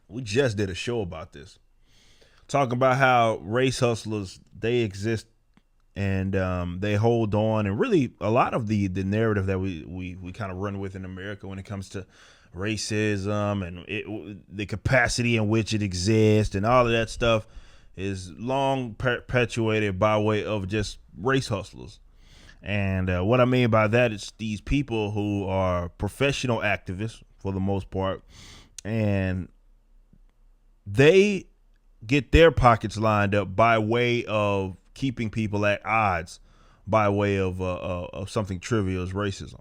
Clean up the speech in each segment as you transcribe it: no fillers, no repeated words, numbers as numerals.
We just did a show about this, talking about how race hustlers, they exist, and they hold on, and really a lot of the narrative that we kind of run with in America when it comes to racism and the capacity in which it exists and all of that stuff is long perpetuated by way of just race hustlers. And what I mean by that is these people who are professional activists for the most part, and they get their pockets lined up by way of keeping people at odds by way of something trivial as racism.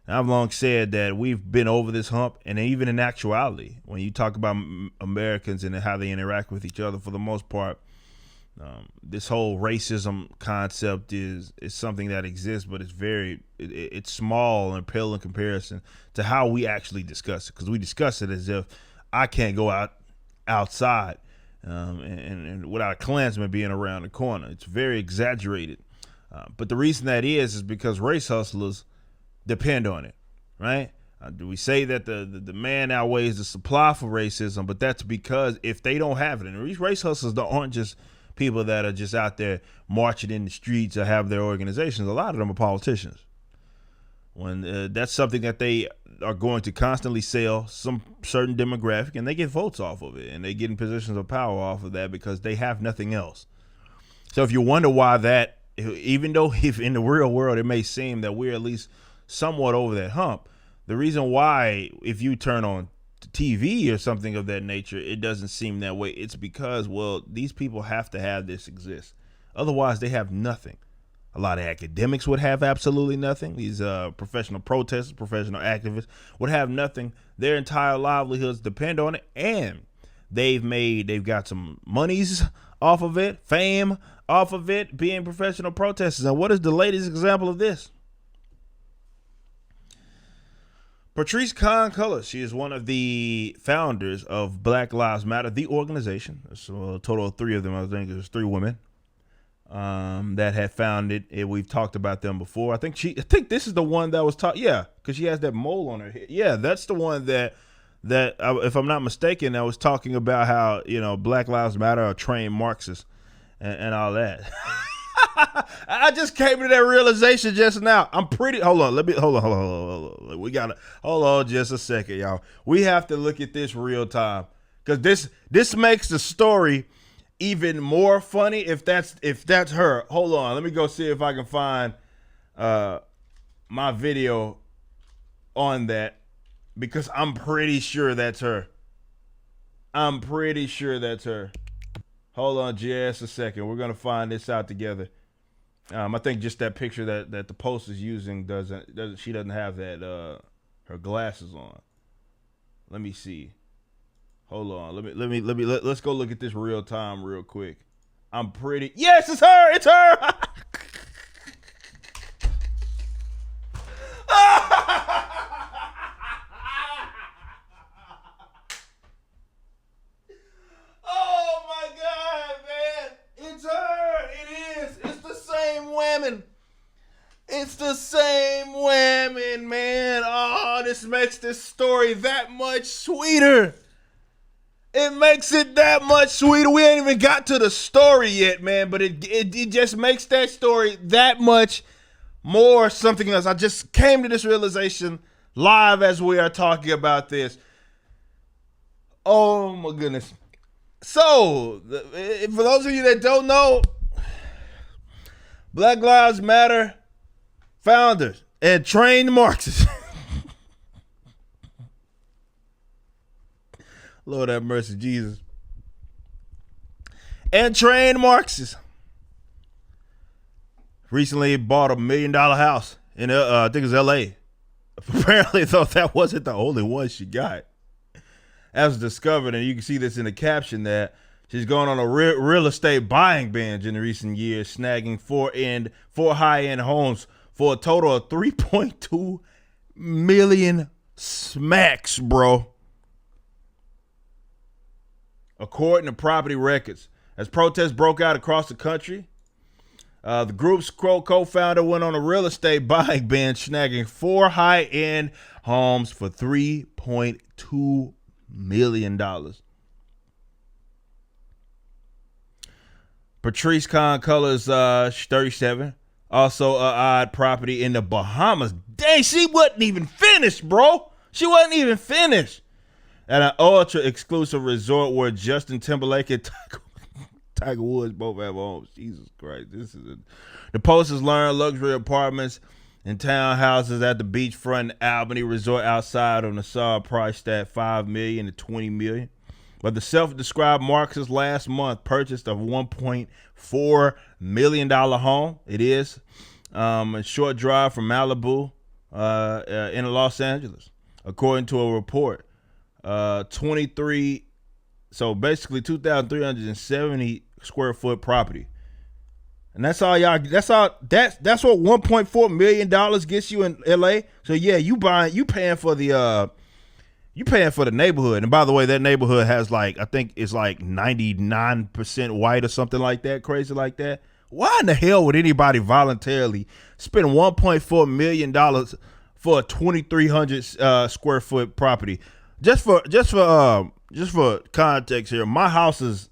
And I've long said that we've been over this hump, and even in actuality, when you talk about Americans and how they interact with each other, for the most part, this whole racism concept is something that exists, but it's small and pale in comparison to how we actually discuss it. Because we discuss it as if I can't go outside and without a Klansman being around the corner. It's very exaggerated. But the reason that is because race hustlers depend on it, right? Do we say that the demand outweighs the supply for racism? But that's because if they don't have it, and these race hustlers aren't just people that are just out there marching in the streets or have their organizations. A lot of them are politicians. When that's something that they are going to constantly sell some certain demographic, and they get votes off of it, and they get in positions of power off of that because they have nothing else. So if you wonder why that, even though if in the real world it may seem that we're at least somewhat over that hump, the reason why, if you turn on TV or something of that nature, it doesn't seem that way. It's because, well, these people have to have this exist. Otherwise, they have nothing. A lot of academics would have absolutely nothing. These professional protesters, professional activists would have nothing. Their entire livelihoods depend on it, and they've got some monies off of it, fame off of it, being professional protesters. And what is the latest example of this? Patrice Khan-Cullors, she is one of the founders of Black Lives Matter, the organization. So a total of three of them. I think there's three women that had founded it. We've talked about them before. I think this is the one that was taught. Yeah, because she has that mole on her head. Yeah, that's the one that if I'm not mistaken, I was talking about how Black Lives Matter are trained Marxists and all that. I just came to that realization just now. Hold on. We gotta hold on just a second, y'all. We have to look at this real time, because this makes the story even more funny if that's her. Hold on, let me go see if I can find my video on that, because I'm pretty sure that's her. Hold on just a second. We're gonna find this out together. I think just that picture that the post is using she doesn't have that her glasses on. Let me see. Hold on. Let's go look at this real time real quick. Yes, it's her. It's her. It's the same women, man. Oh, this makes this story that much sweeter. It makes it that much sweeter. We ain't even got to the story yet, man, but it just makes that story that much more something else. I just came to this realization live as we are talking about this. Oh, my goodness. So, for those of you that don't know, Black Lives Matter founders and trained Marxists. Lord have mercy, Jesus. And trained Marxists recently bought $1 million house in I think it was L.A. Apparently, though, that wasn't the only one she got. As discovered, and you can see this in the caption, that she's gone on a real estate buying binge in recent years, snagging four high-end homes for a total of 3.2 million smacks, bro. According to property records, as protests broke out across the country, the group's co-founder went on a real estate buying binge, snagging 4 high-end homes for $3.2 million. Patrice Khan Colors, 37. Also, odd property in the Bahamas. Dang, she wasn't even finished, bro. She wasn't even finished. At an ultra exclusive resort where Justin Timberlake and Tiger Woods both have homes. Jesus Christ, the Posters learned luxury apartments and townhouses at the beachfront Albany Resort outside of Nassau priced at $5 million to $20 million. But the self-described Marxist last month purchased a $1.4 million home. It is a short drive from Malibu in Los Angeles, according to a report. 2,370 square foot property. And that's all y'all. That's what $1.4 million gets you in LA. So yeah, you paying for the neighborhood. And by the way, that neighborhood has I think it's 99% white or something like that, crazy like that. Why in the hell would anybody voluntarily spend $1.4 million for a 2,300 square foot property? Just for context here, my house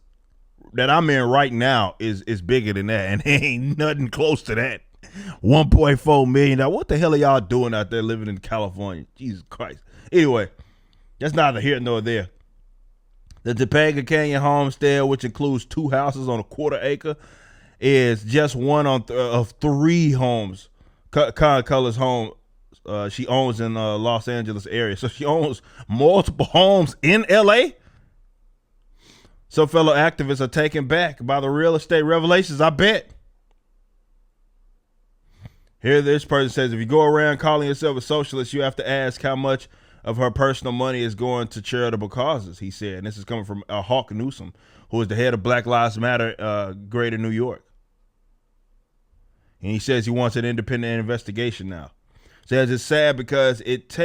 that I'm in right now is bigger than that, and there ain't nothing close to that. $1.4 million. What the hell are y'all doing out there living in California? Jesus Christ. Anyway, that's neither here nor there. The Topanga Canyon homestead, which includes 2 houses on a quarter acre, is just one of 3 homes. Colors home she owns in Los Angeles area. So she owns multiple homes in LA. Some fellow activists are taken back by the real estate revelations, I bet. Here this person says, if you go around calling yourself a socialist, you have to ask how much of her personal money is going to charitable causes, he said. And this is coming from Hawk Newsom, who is the head of Black Lives Matter Greater New York. And he says he wants an independent investigation now. Says it's sad because it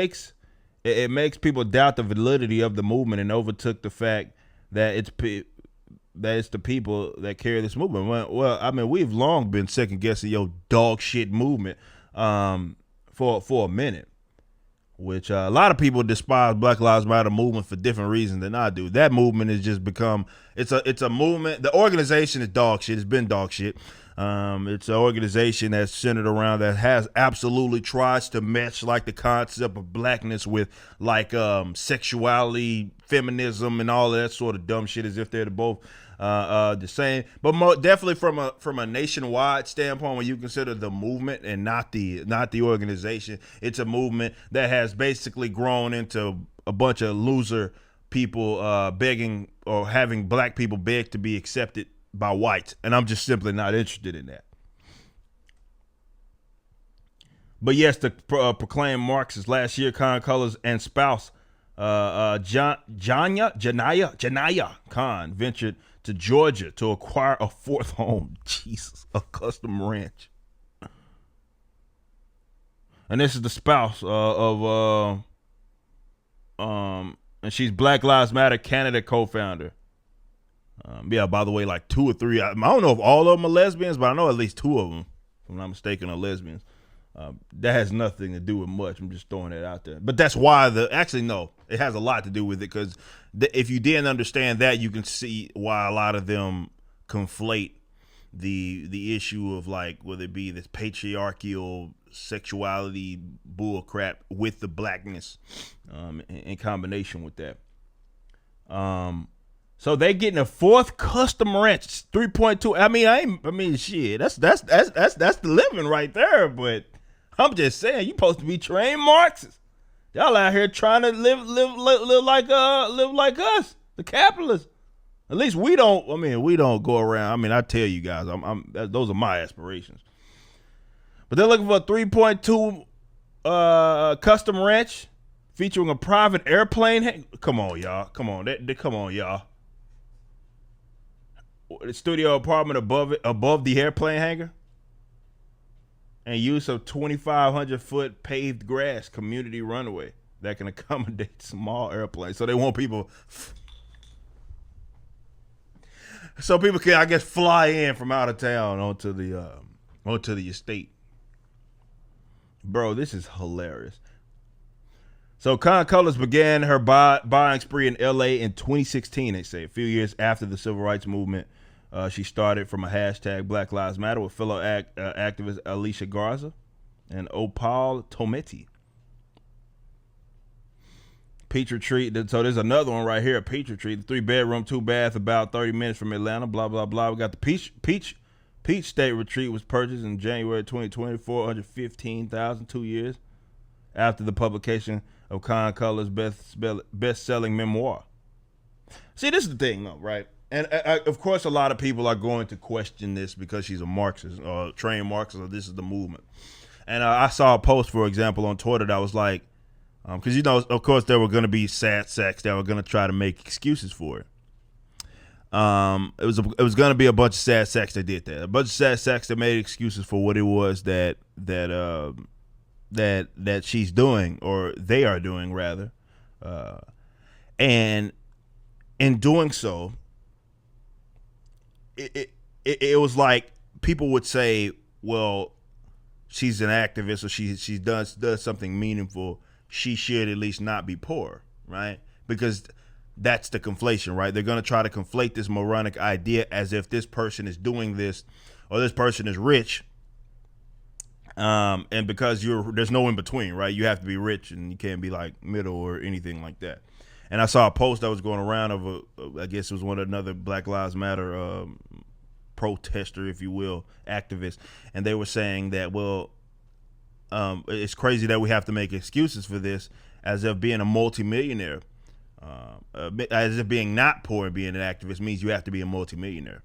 makes people doubt the validity of the movement and overtook the fact that it's the people that carry this movement. Well, I mean, we've long been second guessing your dog shit movement for a minute, which a lot of people despise Black Lives Matter movement for different reasons than I do. That movement has just become it's a movement. The organization is dog shit. It's been dog shit. It's an organization that's centered around that has absolutely tries to mesh the concept of blackness with sexuality, feminism, and all of that sort of dumb shit as if they're both the same. But definitely from a nationwide standpoint, when you consider the movement and not the organization, it's a movement that has basically grown into a bunch of loser people begging or having black people beg to be accepted by whites, and I'm just simply not interested in that. But yes, the proclaimed Marxist last year, Khan Colors and spouse Janaya Khan ventured to Georgia to acquire a 4th home. Jesus, a custom ranch. And this is the spouse and she's Black Lives Matter Canada co-founder. By the way, 2 or 3. I don't know if all of them are lesbians, but I know at least 2 of them, if I'm not mistaken, are lesbians. That has nothing to do with much. I'm just throwing that out there. But that's why actually, no, it has a lot to do with it, because if you didn't understand that, you can see why a lot of them conflate the issue of whether it be this patriarchal sexuality bull crap with the blackness in combination with that. So they getting a 4th custom ranch, 3.2. I mean, shit. That's the living right there. But I'm just saying, you supposed to be trained Marxists. Y'all out here trying to live like us, the capitalists. At least we don't. I mean, we don't go around. I mean, I tell you guys, those are my aspirations. But they're looking for a 3.2 custom ranch featuring a private airplane. Come on, y'all. Come on, come on, y'all. The studio apartment above the airplane hangar, and use of 2,500 foot paved grass community runway that can accommodate small airplanes. So they want people, so people can, I guess, fly in from out of town onto the estate. Bro, this is hilarious. So Khan Colors began her buying spree in LA in 2016, they say, a few years after the civil rights movement She started from a hashtag Black Lives Matter with fellow activist Alicia Garza and Opal Tometi. Peach Retreat. So there's another one right here. Peach Retreat, 3-bedroom, 2-bath, about 30 minutes from Atlanta. Blah blah blah. We got the Peach State Retreat was purchased in January 2020, $415,000, 2 years after the publication of Con Color's best-selling memoir. See, this is the thing, though, right? And of course, a lot of people are going to question this because she's a Marxist or trained Marxist, or this is the movement. And I saw a post, for example, on Twitter that was like, because, of course, there were going to be sad sacks that were going to try to make excuses for it. It was going to be a bunch of sad sacks that did that. A bunch of sad sacks that made excuses for what it was that she's doing, or they are doing rather. And in doing so, it was like people would say, well, she's an activist, or she does something meaningful. She should at least not be poor, right? Because that's the conflation, right? They're going to try to conflate this moronic idea as if this person is doing this, or this person is rich. And because there's no in between, right? You have to be rich, and you can't be like middle or anything like that. And I saw a post that was going around of I guess it was another Black Lives Matter protester, if you will, activist, and they were saying that, well, it's crazy that we have to make excuses for this, as if being a multimillionaire, as if being not poor and being an activist means you have to be a multimillionaire.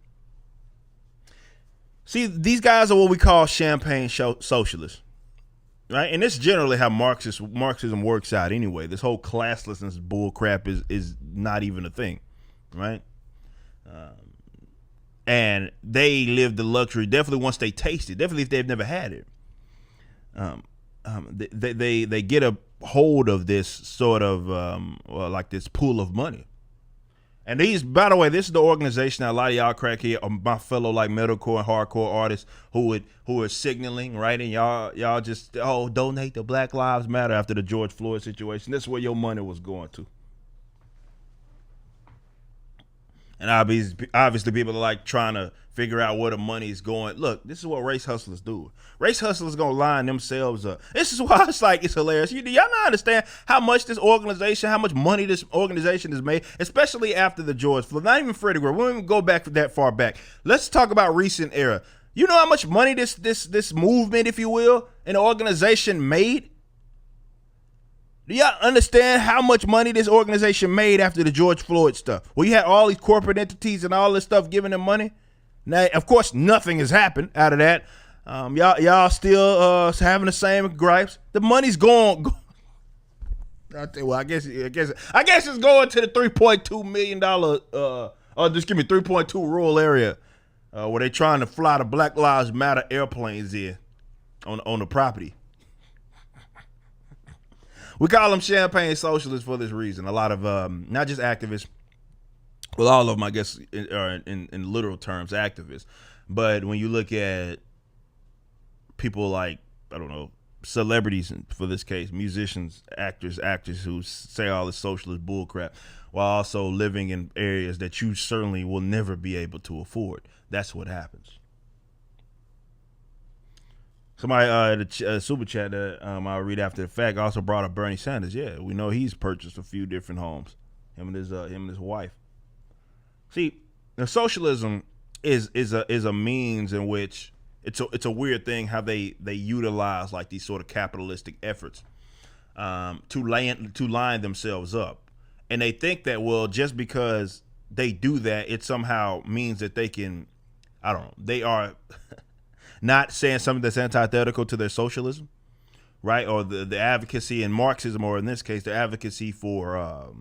See, these guys are what we call champagne socialists, right? And this is generally how Marxism works out anyway. This whole classlessness bull crap is not even a thing, right? And they live the luxury, definitely once they taste it, definitely if they've never had it. They get a hold of this sort of like this pool of money. And by the way, this is the organization that a lot of y'all crackhead, my fellow like metalcore and hardcore artists who are signaling, right? And y'all just donate to Black Lives Matter after the George Floyd situation. This is where your money was going to. And obviously people are like trying to figure out where the money is going. Look, this is what race hustlers do. Race hustlers gonna line themselves up. This is why it's hilarious. Y'all not understand how much how much money this organization has made, especially after the George Floyd. Not even Freddie Gray. We won't even go back that far back. Let's talk about recent era. You know how much money this movement, if you will, an organization made? Do y'all understand how much money this organization made after the George Floyd stuff? Well, you had all these corporate entities and all this stuff giving them money. Now, of course, nothing has happened out of that. Y'all still having the same gripes. The money's gone. I tell you what, I guess it's going to the $3.2 million. Just give me 3.2 rural area where they trying to fly the Black Lives Matter airplanes in on the property. We call them champagne socialists for this reason. A lot of not just activists, well, all of them, I guess, are in literal terms activists. But when you look at people like, I don't know, celebrities, for this case, musicians, actors who say all this socialist bullcrap while also living in areas that you certainly will never be able to afford. That's what happens. Somebody, the super chat that I'll read after the fact, also brought up Bernie Sanders. Yeah, we know he's purchased a few different homes. Him and his wife. See, now socialism is a means in which it's a weird thing how they utilize like these sort of capitalistic efforts to line themselves up, and they think that, well, just because they do that, it somehow means that they can, I don't know, they are not saying something that's antithetical to their socialism, right? Or the advocacy in Marxism, or in this case, the advocacy for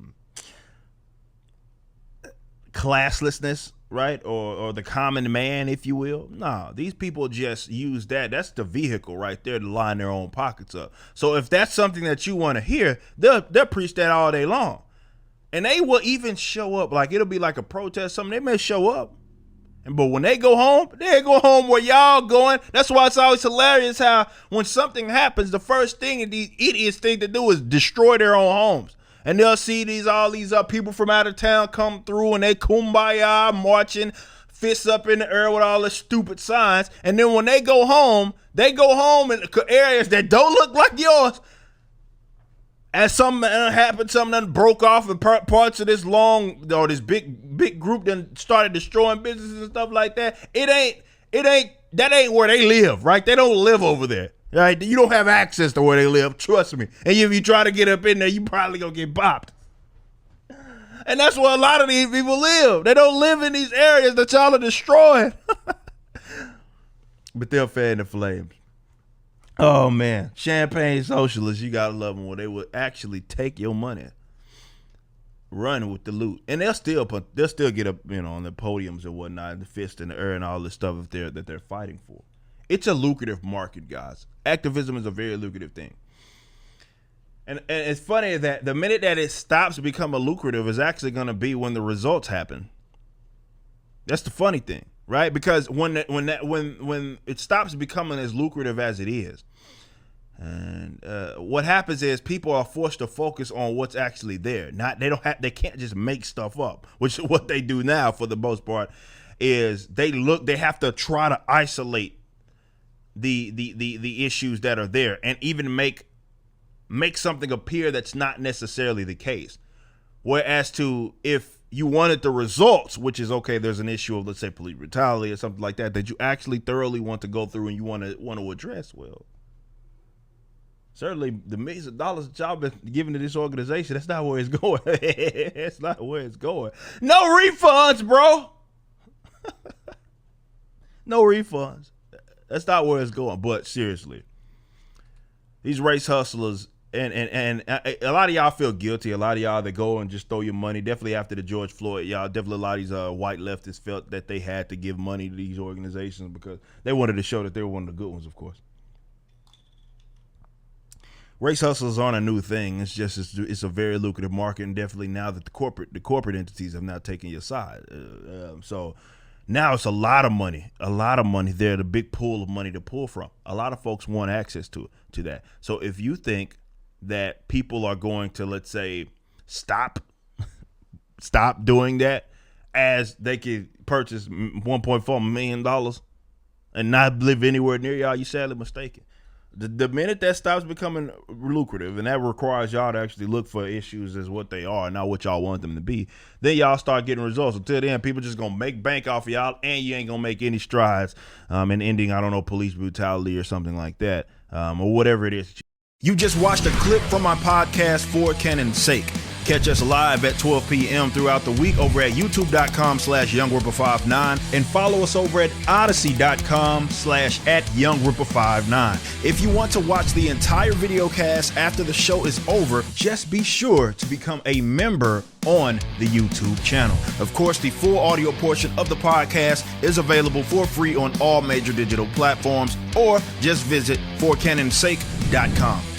classlessness, right? Or the common man, if you will. No, these people just use that. That's the vehicle right there to line their own pockets up. So if that's something that you want to hear, they'll preach that all day long. And they will even show up, like it'll be like a protest, something, they may show up. But when they go home where y'all going. That's why it's always hilarious how when something happens, the first thing these idiots think to do is destroy their own homes. And they'll see all these people from out of town come through and they kumbaya marching, fists up in the air with all the stupid signs. And then when they go home in areas that don't look like yours. As something happened, something done broke off in parts of this this big group then started destroying businesses and stuff like that. That ain't where they live, right? They don't live over there, right? You don't have access to where they live, trust me. And if you try to get up in there, you probably gonna get bopped. And that's where a lot of these people live. They don't live in these areas that y'all are destroying. But they're fan the flames. Oh man, champagne socialists, you gotta love them where they will actually take your money, run with the loot, and they'll still get up, on the podiums and whatnot, the fist in the air and all this stuff that they're fighting for. It's a lucrative market, guys. Activism is a very lucrative thing, and it's funny that the minute that it stops becoming lucrative is actually going to be when the results happen. That's the funny thing. Right, because when it stops becoming as lucrative as it is, and what happens is people are forced to focus on what's actually there. They can't just make stuff up, which is what they do now for the most part. Is they have to try to isolate the issues that are there, and even make something appear that's not necessarily the case. Whereas if you wanted the results, which is okay, there's an issue of, let's say, police brutality or something like that you actually thoroughly want to go through and you want to address. Well, certainly the millions of dollars that y'all been giving to this organization, that's not where it's going. That's not where it's going. No refunds, bro. No refunds. That's not where it's going. But seriously, these race hustlers. And a lot of y'all feel guilty. A lot of y'all that go and just throw your money. Definitely after the George Floyd, a lot of these white leftists felt that they had to give money to these organizations because they wanted to show that they were one of the good ones, of course. Race hustles aren't a new thing. It's just it's a very lucrative market, and definitely now that the corporate entities have now taken your side. So now it's a lot of money there. The big pool of money to pull from. A lot of folks want access to that. So if you think that people are going to, let's say, stop doing that, as they could purchase $1.4 million and not live anywhere near y'all, you're sadly mistaken. The minute that stops becoming lucrative, and that requires y'all to actually look for issues as what they are, not what y'all want them to be, then y'all start getting results. Until then, people just gonna make bank off of y'all, and you ain't gonna make any strides in ending, police brutality or something like that, or whatever it is. You just watched a clip from my podcast, For Canon's Sake. Catch us live at 12 p.m. throughout the week over at youtube.com/YoungRipper59 and follow us over at odyssey.com/@YoungRipper59. If you want to watch the entire video cast after the show is over, just be sure to become a member on the YouTube channel. Of course, the full audio portion of the podcast is available for free on all major digital platforms, or just visit forcanonsake.com.